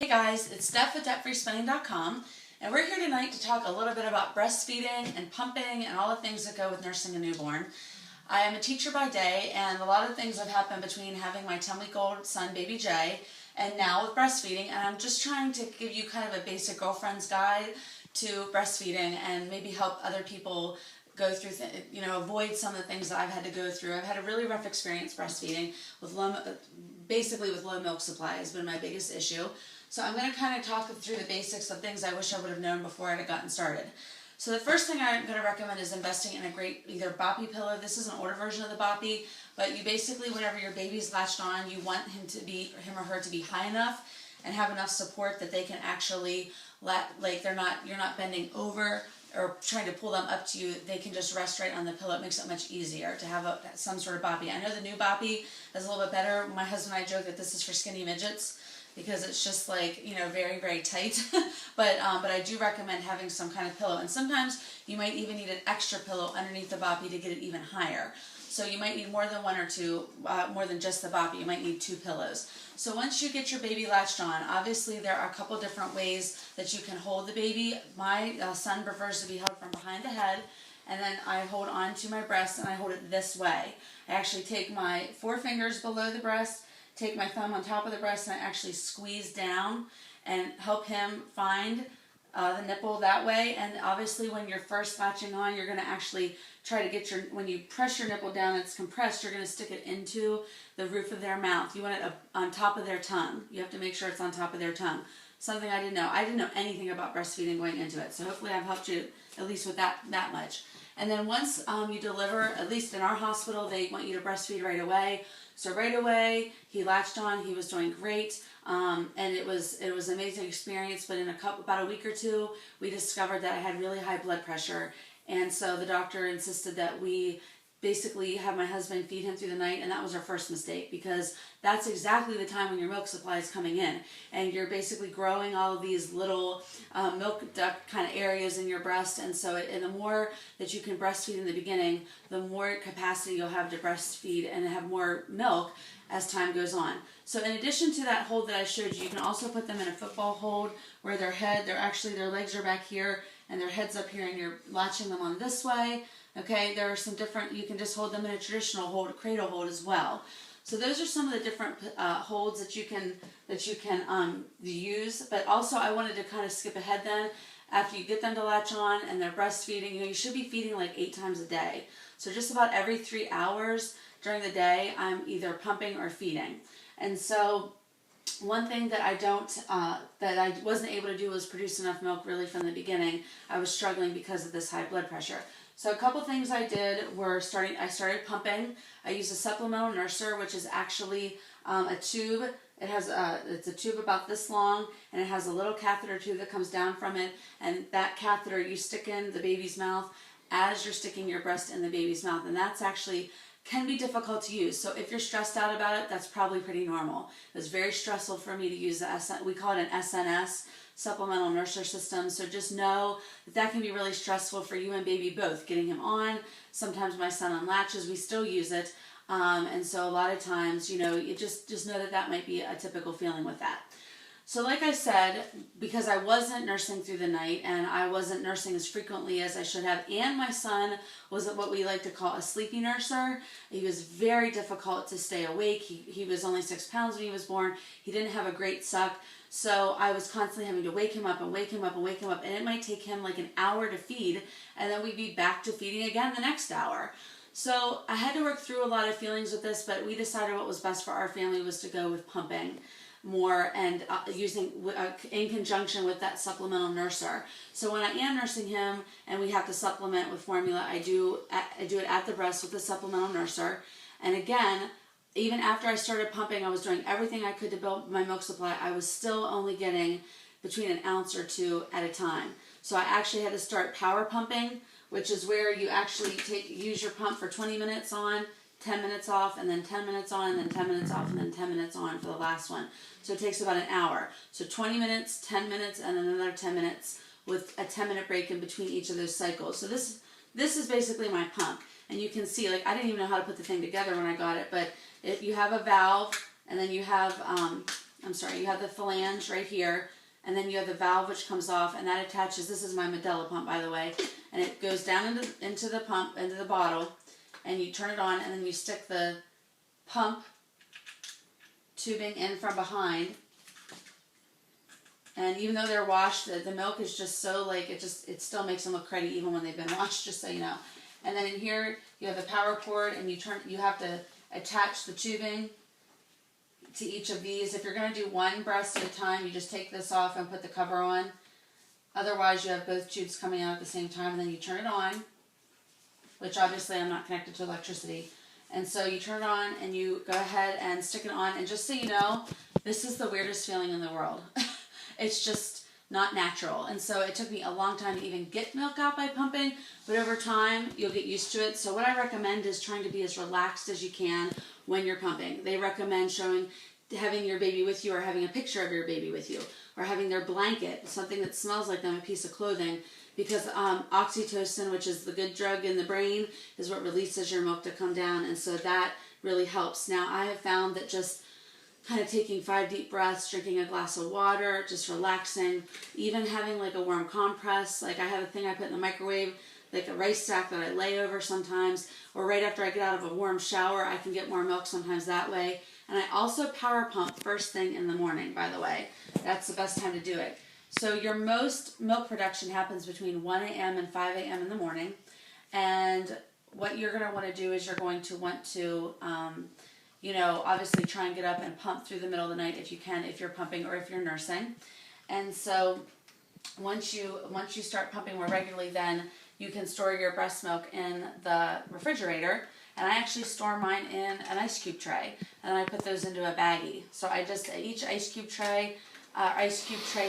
Hey guys, it's Steph at DebtFreeSpending.com, and we're here tonight to talk a little bit about breastfeeding and pumping and all the things that go with nursing a newborn. I am a teacher by day, and a lot of things have happened between having my 10-week-old son, baby Jay, and now with breastfeeding, and I'm just trying to give you kind of a basic girlfriend's guide to breastfeeding and maybe help other people go through, avoid some of the things that I've had to go through. I've had a really rough experience breastfeeding with low milk supply has been my biggest issue. So I'm going to kind of talk through the basics of things I wish I would have known before I had gotten started. So the first thing I'm going to recommend is investing in a great either boppy pillow. This is an older version of the boppy, but you basically, whenever your baby's latched on, you want him or her to be high enough and have enough support that they can actually you're not bending over or trying to pull them up to you. They can just rest right on the pillow. It makes it much easier to have some sort of boppy. I know the new boppy is a little bit better. My husband and I joke that this is for skinny midgets, because it's just very, very tight. but I do recommend having some kind of pillow. And sometimes you might even need an extra pillow underneath the boppy to get it even higher. So you might need more than one or two, more than just the boppy. You might need 2 pillows. So once you get your baby latched on, obviously there are a couple different ways that you can hold the baby. My son prefers to be held from behind the head, and then I hold on to my breast and I hold it this way. I actually take my 4 fingers below the breast, take my thumb on top of the breast, and I actually squeeze down and help him find the nipple that way. And obviously when you're first latching on, you're going to actually try to get when you press your nipple down, it's compressed, you're going to stick it into the roof of their mouth. You want it on top of their tongue. You have to make sure it's on top of their tongue. Something I didn't know. I didn't know anything about breastfeeding going into it, so hopefully I've helped you at least with that much. And then once you deliver, at least in our hospital, they want you to breastfeed right away. So right away, he latched on. He was doing great, and it was an amazing experience. But in about a week or two, we discovered that I had really high blood pressure, and so the doctor insisted that we basically have my husband feed him through the night, and that was our first mistake, because that's exactly the time when your milk supply is coming in, and you're basically growing all of these little milk duct kind of areas in your breast. And so and the more that you can breastfeed in the beginning, the more capacity you'll have to breastfeed and have more milk as time goes on. So in addition to that hold that I showed you, you can also put them in a football hold where their legs are back here and their head's up here, and you're latching them on this way. Okay, there are some different, you can just hold them in a traditional hold, cradle hold as well. So those are some of the different holds that you can use. But also I wanted to kind of skip ahead then. After you get them to latch on and they're breastfeeding, you should be feeding like 8 times a day. So just about every 3 hours during the day, I'm either pumping or feeding. And so one thing that I wasn't able to do was produce enough milk really from the beginning. I was struggling because of this high blood pressure. So a couple things I did were I started pumping. I used a supplemental nurser, which is actually a tube. It's a tube about this long, and it has a little catheter tube that comes down from it, and that catheter you stick in the baby's mouth as you're sticking your breast in the baby's mouth, and that's actually can be difficult to use. So if you're stressed out about it, that's probably pretty normal. It was very stressful for me to use we call it an SNS, supplemental nurture system. So just know that can be really stressful for you and baby both, getting him on. Sometimes my son unlatches, we still use it. And so a lot of times, you just know that might be a typical feeling with that. So like I said, because I wasn't nursing through the night and I wasn't nursing as frequently as I should have, and my son was what we like to call a sleepy nurser. He was very difficult to stay awake. He was only 6 pounds when he was born. He didn't have a great suck. So I was constantly having to wake him up and wake him up and wake him up, and it might take him like an hour to feed, and then we'd be back to feeding again the next hour. So I had to work through a lot of feelings with this, but we decided what was best for our family was to go with pumping more and using in conjunction with that supplemental nurser. So when I am nursing him and we have to supplement with formula, I do it at the breast with the supplemental nurser. And again, even after I started pumping, I was doing everything I could to build my milk supply. I was still only getting between an ounce or 2 at a time. So I actually had to start power pumping, which is where you actually use your pump for 20 minutes on, 10 minutes off, and then 10 minutes on, and then 10 minutes off, and then 10 minutes on for the last one. So it takes about an hour. So 20 minutes, 10 minutes, and then another 10 minutes with a 10-minute break in between each of those cycles. So this is basically my pump. And you can see, I didn't even know how to put the thing together when I got it, but you have a valve, and then you have you have the phalange right here, and then you have the valve which comes off, and that attaches, this is my Medela pump, by the way, and it goes down into the pump, into the bottle, and you turn it on, and then you stick the pump tubing in from behind. And even though they're washed, the milk is just so, like, it still makes them look cruddy even when they've been washed, just so you know. And then in here, you have the power cord, and you have to attach the tubing to each of these. If you're going to do one breast at a time, you just take this off and put the cover on. Otherwise, you have both tubes coming out at the same time, and then you turn it on, which obviously I'm not connected to electricity. And so you turn it on, and you go ahead and stick it on. And just so you know, this is the weirdest feeling in the world. It's just not natural. And so it took me a long time to even get milk out by pumping, but over time you'll get used to it. So what I recommend is trying to be as relaxed as you can when you're pumping. They recommend having your baby with you, or having a picture of your baby with you, or having their blanket, something that smells like them, a piece of clothing, because oxytocin, which is the good drug in the brain, is what releases your milk to come down, and so that really helps. Now, I have found that just kind of taking 5 deep breaths, drinking a glass of water, just relaxing, even having like a warm compress. Like I have a thing I put in the microwave, like a rice stack that I lay over sometimes, or right after I get out of a warm shower, I can get more milk sometimes that way. And I also power pump first thing in the morning, by the way. That's the best time to do it. So your most milk production happens between 1 a.m. and 5 a.m. in the morning. And what you're going to want to do is you're going to want to obviously try and get up and pump through the middle of the night if you can, if you're pumping or if you're nursing. And so once you start pumping more regularly, then you can store your breast milk in the refrigerator. And I actually store mine in an ice cube tray, and I put those into a baggie. So each ice cube tray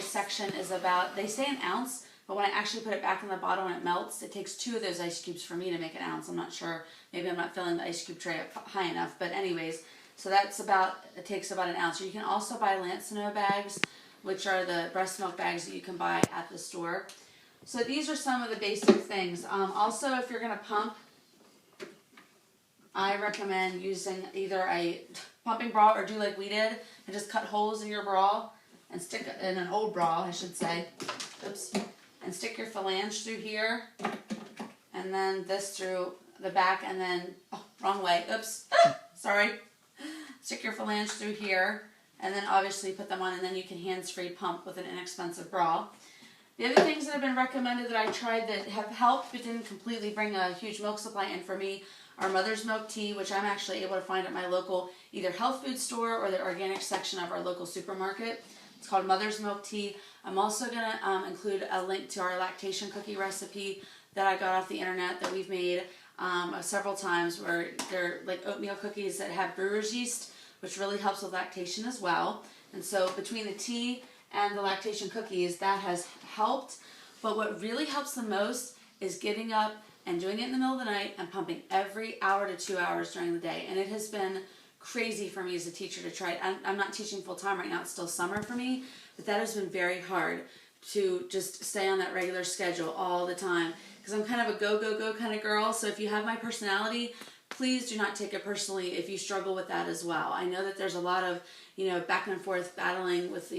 section is about, they say an ounce, but when I actually put it back in the bottle and it melts, it takes 2 of those ice cubes for me to make an ounce. I'm not sure, maybe I'm not filling the ice cube tray up high enough, but anyways, so it takes about an ounce. Or you can also buy Lancino bags, which are the breast milk bags that you can buy at the store. So these are some of the basic things. Also, if you're going to pump, I recommend using either a pumping bra, or do like we did and just cut holes in your bra and stick in an old bra, I should say. Oops. And stick your phalange through here, and then this through the back, and then, wrong way, oops, sorry. Stick your phalange through here, and then obviously put them on, and then you can hands-free pump with an inexpensive bra. The other things that have been recommended that I tried that have helped but didn't completely bring a huge milk supply in for me are mother's milk tea, which I'm actually able to find at my local either health food store or the organic section of our local supermarket. It's called Mother's Milk Tea. I'm also going to include a link to our lactation cookie recipe that I got off the internet that we've made several times, where they're like oatmeal cookies that have brewer's yeast, which really helps with lactation as well. And so between the tea and the lactation cookies, that has helped. But what really helps the most is getting up and doing it in the middle of the night and pumping every hour to 2 hours during the day. And it has been crazy for me as a teacher to try it. I'm not teaching full time right now, it's still summer for me, but that has been very hard to just stay on that regular schedule all the time, because I'm kind of a go kind of girl. So if you have my personality, please do not take it personally if you struggle with that as well. I know that there's a lot of back and forth battling with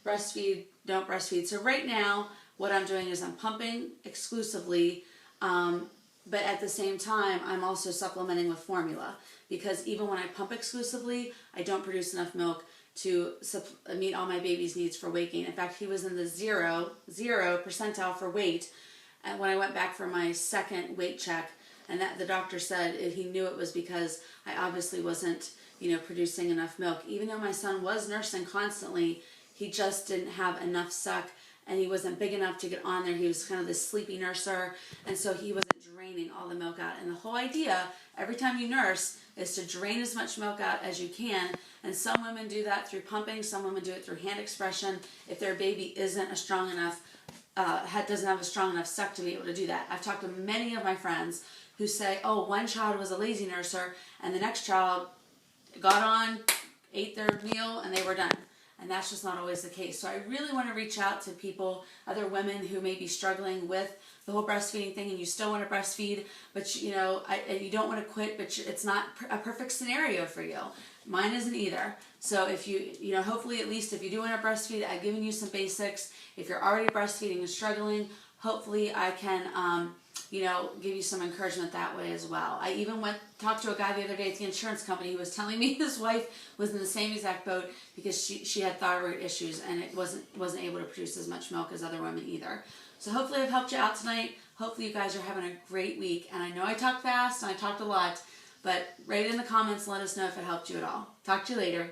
breastfeed, don't breastfeed. So right now what I'm doing is I'm pumping exclusively, but at the same time I'm also supplementing with formula, because even when I pump exclusively, I don't produce enough milk to meet all my baby's needs for weight gain. In fact, he was in the zero percentile for weight, and when I went back for my second weight check, and that the doctor said he knew it was because I obviously wasn't producing enough milk. Even though my son was nursing constantly, he just didn't have enough suck, and he wasn't big enough to get on there. He was kind of this sleepy nurser, and so he wasn't draining all the milk out. And the whole idea, every time you nurse, is to drain as much milk out as you can. And some women do that through pumping, some women do it through hand expression if their baby isn't a strong enough, doesn't have a strong enough suck to be able to do that. I've talked to many of my friends who say, oh, one child was a lazy nurser, and the next child got on, ate their meal, and they were done. And that's just not always the case. So I really want to reach out to people, other women who may be struggling with the whole breastfeeding thing, and you still want to breastfeed, but you don't want to quit, but it's not a perfect scenario for you. Mine isn't either. So if hopefully at least if you do want to breastfeed, I've given you some basics. If you're already breastfeeding and struggling, hopefully I can, give you some encouragement that way as well. I even talked to a guy the other day at the insurance company who was telling me his wife was in the same exact boat because she had thyroid issues and it wasn't able to produce as much milk as other women either. So hopefully I've helped you out tonight. Hopefully you guys are having a great week. And I know I talked fast and I talked a lot, but write in the comments and let us know if it helped you at all. Talk to you later.